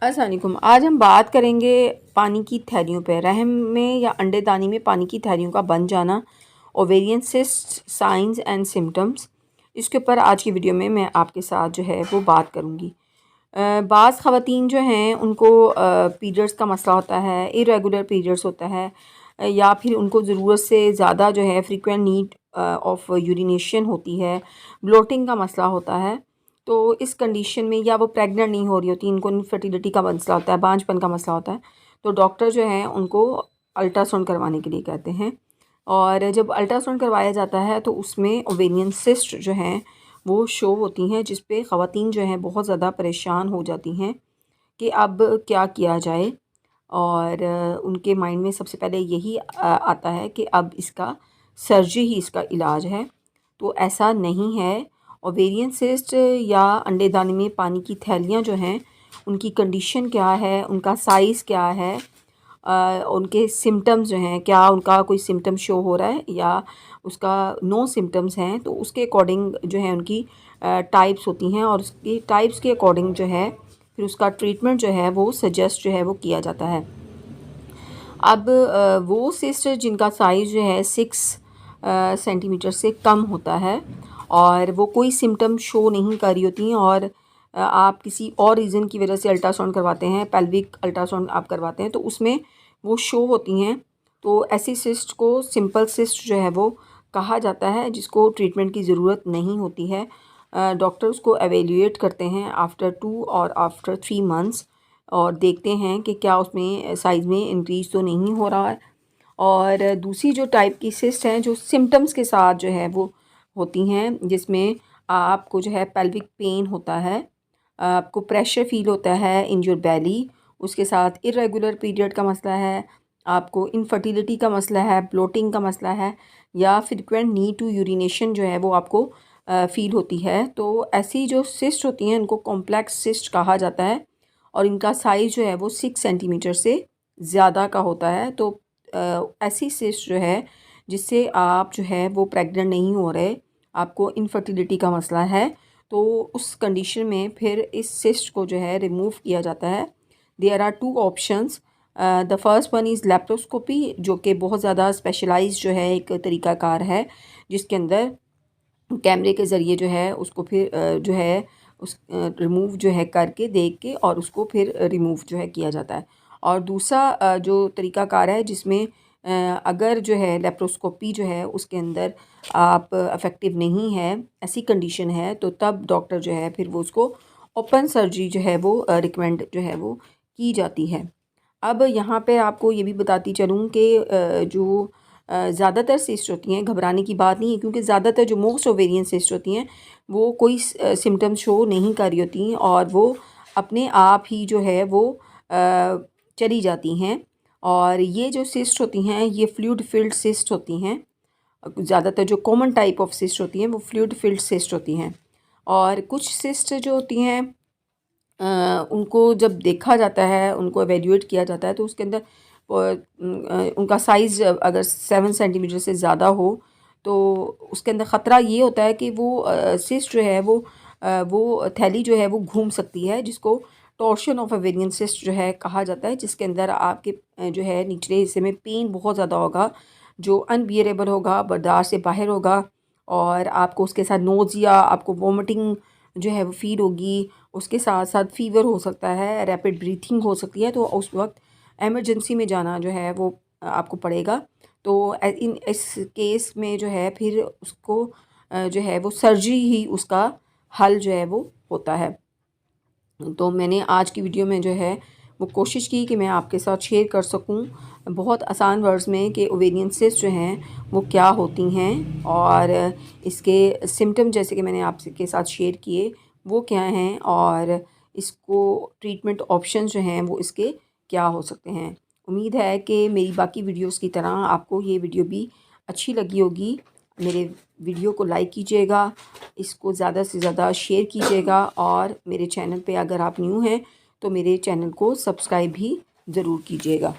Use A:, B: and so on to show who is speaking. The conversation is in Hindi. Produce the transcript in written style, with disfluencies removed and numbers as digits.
A: अस्सलाम वालेकुम। आज हम बात करेंगे पानी की थैलियों पे। रहम में या अंडेदानी में पानी की थैलियों का बन जाना, ovarian cyst, science and symptoms. इसके ऊपर आज की वीडियो में मैं आपके साथ जो है वो बात करूँगी। बाज़ ख़वातीन जो हैं उनको पीरियड्स का मसला होता है, इरेगुलर पीरियड्स होता है, या फिर उनको ज़रूरत से ज़्यादा जो है फ्रीक्वेंट नीड ऑफ यूरिनेशन होती है, ब्लोटिंग का मसला होता है। तो इस कंडीशन में या वो प्रेग्नेंट नहीं हो रही होती, इनको इनफर्टिलिटी का मसला होता है, बांझपन का मसला होता है, तो डॉक्टर जो है उनको अल्ट्रासाउंड करवाने के लिए कहते हैं। और जब अल्ट्रासाउंड करवाया जाता है तो उसमें ओवेरियन सिस्ट जो हैं वो शो होती हैं, जिस पे ख़वातीन जो हैं बहुत ज़्यादा परेशान हो जाती हैं कि अब क्या किया जाए। और उनके माइंड में सबसे पहले यही आता है कि अब इसका सर्जरी ही इसका इलाज है। तो ऐसा नहीं है। ओवेरियन सिस्ट या अंडेदानी में पानी की थैलियाँ जो हैं उनकी कंडीशन क्या है, उनका साइज़ क्या है, उनके सिम्टम्स जो हैं, क्या उनका कोई सिम्टम शो हो रहा है या उसका नो सिम्टम्स हैं, तो उसके अकॉर्डिंग जो है उनकी टाइप्स होती हैं और उसकी टाइप्स के अकॉर्डिंग जो है फिर उसका ट्रीटमेंट जो है वो सजेस्ट जो है वो किया जाता है। अब वो सिस्ट जिनका साइज़ जो है 6 सेंटीमीटर से कम होता है और वो कोई सिम्टम शो नहीं कर रही होती हैं, और आप किसी और रीज़न की वजह से अल्ट्रासाउंड करवाते हैं, पेल्विक अल्ट्रासाउंड आप करवाते हैं, तो उसमें वो शो होती हैं, तो ऐसी सिस्ट को सिंपल सिस्ट जो है वो कहा जाता है, जिसको ट्रीटमेंट की ज़रूरत नहीं होती है। डॉक्टर उसको एवेल्यूएट करते हैं आफ्टर 2 और आफ्टर 3 मंथ्स और देखते हैं कि क्या उसमें साइज़ में इंक्रीज़ तो नहीं हो रहा है। और दूसरी जो टाइप की सिस्ट हैं जो सिम्टम्स के साथ जो है वो होती हैं, जिसमें आपको जो है पेल्विक पेन होता है, आपको प्रेशर फील होता है इन योर बेली, उसके साथ इरेगुलर पीरियड का मसला है, आपको इनफर्टिलिटी का मसला है, ब्लोटिंग का मसला है, या फ्रीक्वेंट नीड टू यूरिनेशन जो है वो आपको फ़ील होती है। तो ऐसी जो सिस्ट होती हैं इनको कॉम्प्लेक्स सिस्ट कहा जाता है और इनका साइज़ जो है वो 6 सेंटीमीटर से ज़्यादा का होता है। तो ऐसी सिस्ट जो है जिससे आप जो है वो प्रेग्नेंट नहीं हो रहे, आपको इनफर्टिलिटी का मसला है, तो उस कंडीशन में फिर इस सिस्ट को जो है रिमूव किया जाता है। There are 2 options. The first one is laparoscopy, जो कि बहुत ज़्यादा स्पेशलाइज्ड जो है एक तरीक़ाकार है, जिसके अंदर कैमरे के ज़रिए जो है उसको फिर जो है उस रिमूव जो है करके देख के और उसको फिर रिमूव जो है किया जाता है। और दूसरा जो तरीक़ाकार है जिसमें अगर जो है लेप्रोस्कोपी जो है उसके अंदर आप इफ़ेक्टिव नहीं है, ऐसी कंडीशन है, तो तब डॉक्टर जो है फिर वो उसको ओपन सर्जरी जो है वो रिकमेंड जो है वो की जाती है। अब यहाँ पे आपको ये भी बताती चलूँ कि जो ज़्यादातर सिस्ट होती हैं, घबराने की बात नहीं है, क्योंकि ज़्यादातर जो मोस्ट ओवेरियन सिस्ट होती हैं वो कोई सिम्टम शो नहीं कर रही होती हैं और वो अपने आप ही जो है वो चली जाती हैं। और ये जो सिस्ट होती हैं ये फ्लूइड फिल्ड सिस्ट होती हैं। ज़्यादातर जो कॉमन टाइप ऑफ सिस्ट होती हैं वो फ्लूइड फिल्ड सिस्ट होती हैं। और कुछ सिस्ट जो होती हैं उनको जब देखा जाता है, उनको एवेल्यूएट किया जाता है, तो उसके अंदर उनका साइज़ अगर 7 सेंटीमीटर से ज़्यादा हो तो उसके अंदर ख़तरा ये होता है कि वो सिस्ट जो है वो थैली जो है वो घूम सकती है, जिसको टॉर्शन ऑफ ओवेरियन सिस्ट जो है कहा जाता है, जिसके अंदर आपके जो है निचले हिस्से में पेन बहुत ज़्यादा होगा, जो अनबियरेबल होगा, बर्दाश्त से बाहर होगा, और आपको उसके साथ नोज़िया, आपको वोमिटिंग जो है वो फ़ील होगी, उसके साथ साथ फ़ीवर हो सकता है, रैपिड ब्रीथिंग हो सकती है, तो उस वक्त एमरजेंसी में जाना जो है वो आपको पड़ेगा। तो इस केस में जो है फिर उसको जो है वो सर्जरी ही उसका हल जो है वो होता है। तो मैंने आज की वीडियो में जो है वो कोशिश की कि मैं आपके साथ शेयर कर सकूं बहुत आसान वर्ड्स में कि ओवेरियन सिस्ट जो हैं वो क्या होती हैं और इसके सिम्टम जैसे कि मैंने आपसे के साथ शेयर किए वो क्या हैं, और इसको ट्रीटमेंट ऑप्शंस जो हैं वो इसके क्या हो सकते हैं। उम्मीद है कि मेरी बाकी वीडियोस की तरह आपको ये वीडियो भी अच्छी लगी होगी। मेरे वीडियो को लाइक कीजिएगा, इसको ज़्यादा से ज़्यादा शेयर कीजिएगा, और मेरे चैनल पे अगर आप न्यू हैं तो मेरे चैनल को सब्सक्राइब भी ज़रूर कीजिएगा।